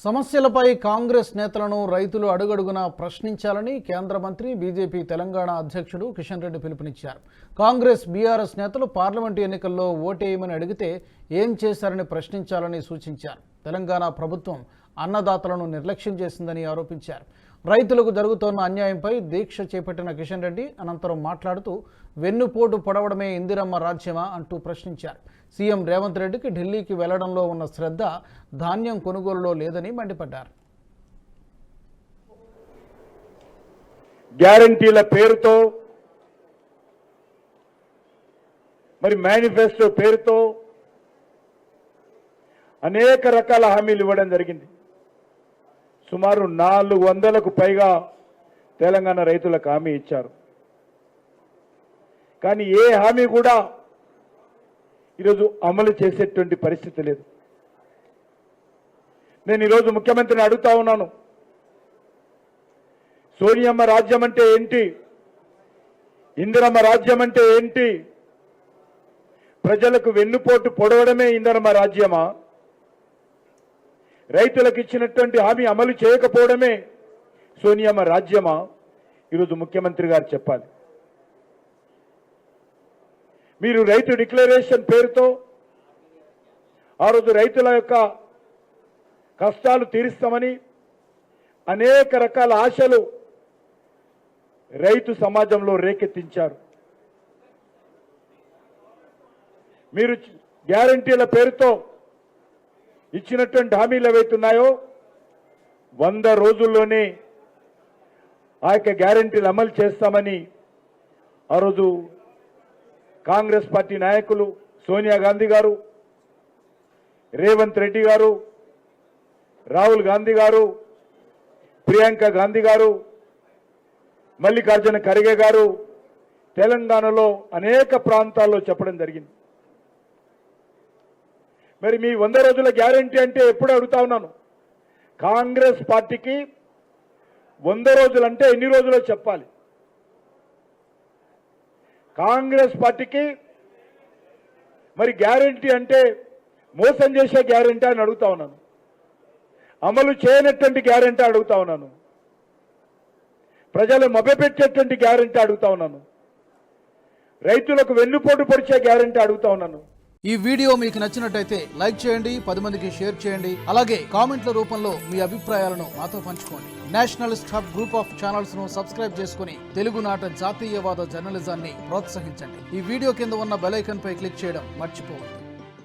సమస్యలపై కాంగ్రెస్ నేతలను రైతులు అడుగడుగునా ప్రశ్నించాలని కేంద్ర మంత్రి బీజేపీ తెలంగాణ అధ్యక్షుడు కిషన్ రెడ్డి పిలుపునిచ్చారు. కాంగ్రెస్ బీఆర్ఎస్ నేతలు పార్లమెంటు ఎన్నికల్లో ఓటేయమని అడిగితే ఏం చేశారని ప్రశ్నించాలని సూచించారు. తెలంగాణ ప్రభుత్వం అన్నదాతలను నిర్లక్ష్యం చేసిందని ఆరోపించారు. రైతులకు జరుగుతోన్న అన్యాయంపై దీక్ష చేపట్టిన కిషన్ రెడ్డి అనంతరం మాట్లాడుతూ వెన్నుపోటు పొడవడమే ఇందిరమ్మ రాజ్యమా అంటూ ప్రశ్నించారు. సీఎం రేవంత్ రెడ్డికి ఢిల్లీకి వెళ్లడంలో ఉన్న శ్రద్ధ ధాన్యం కొనుగోలులో లేదని మండిపడ్డారు. గ్యారంటీల పేరుతో మేనిఫెస్టో పేరుతో అనేక రకాల హామీలు ఇవ్వడం జరిగింది. సుమారు 400కు పైగా తెలంగాణ రైతులకు హామీ ఇచ్చారు. కానీ ఏ హామీ కూడా ఈరోజు అమలు చేసేటువంటి పరిస్థితి లేదు. నేను ఈరోజు ముఖ్యమంత్రిని అడుగుతా ఉన్నాను, సోనియమ్మ రాజ్యం అంటే ఏంటి? ఇందిరమ్మ రాజ్యం అంటే ఏంటి? ప్రజలకు వెన్నుపోటు పొడవడమే ఇందిరమ్మ రాజ్యమా? రైతులకు ఇచ్చినటువంటి హామీ అమలు చేయకపోవడమే సోనియమ్మ రాజ్యమా? ఈరోజు ముఖ్యమంత్రి గారు చెప్పాలి. మీరు రైతు డిక్లరేషన్ పేరుతో ఆ రోజు రైతుల యొక్క కష్టాలు తీరుస్తామని అనేక రకాల ఆశలు రైతు సమాజంలో రేకెత్తించారు. మీరు గ్యారంటీల పేరుతో ఇచ్చినటువంటి హామీలు ఏవైతున్నాయో 100 రోజుల్లోనే ఆ యొక్క గ్యారంటీలు అమలు చేస్తామని ఆ రోజు కాంగ్రెస్ పార్టీ నాయకులు సోనియా గాంధీ గారు, రేవంత్ రెడ్డి గారు, రాహుల్ గాంధీ గారు, ప్రియాంక గాంధీ గారు, మల్లికార్జున ఖర్గే గారు తెలంగాణలో అనేక ప్రాంతాల్లో చెప్పడం జరిగింది. మరి మీ 100 రోజుల గ్యారంటీ అంటే ఎప్పుడు అడుగుతా ఉన్నాను, కాంగ్రెస్ పార్టీకి 100 రోజులు అంటే ఎన్ని రోజులో చెప్పాలి? కాంగ్రెస్ పార్టీకి మరి గ్యారంటీ అంటే మోసం చేసే గ్యారంటీ అని అడుగుతా ఉన్నాను, అమలు చేయనటువంటి గ్యారంటీ అడుగుతా ఉన్నాను, ప్రజలు మభ్యపెట్టేటువంటి గ్యారంటీ అడుగుతా ఉన్నాను, రైతులకు వెన్నుపోటు పొడిచే గ్యారంటీ అడుగుతా ఉన్నాను. ఈ వీడియో మీకు నచ్చినట్టయితే లైక్ చేయండి, 10 మందికి షేర్ చేయండి. అలాగే కామెంట్ల రూపంలో మీ అభిప్రాయాలను మాతో పంచుకోండి. Nationalist hub group of channels ను సబ్స్క్రైబ్ చేసుకుని తెలుగునాట జాతీయవాద జర్నలిజాన్ని ప్రోత్సహించండి. ఈ వీడియో కింద ఉన్న బెల్ ఐకాన్ పై క్లిక్ చేయడం మర్చిపోవద్దు.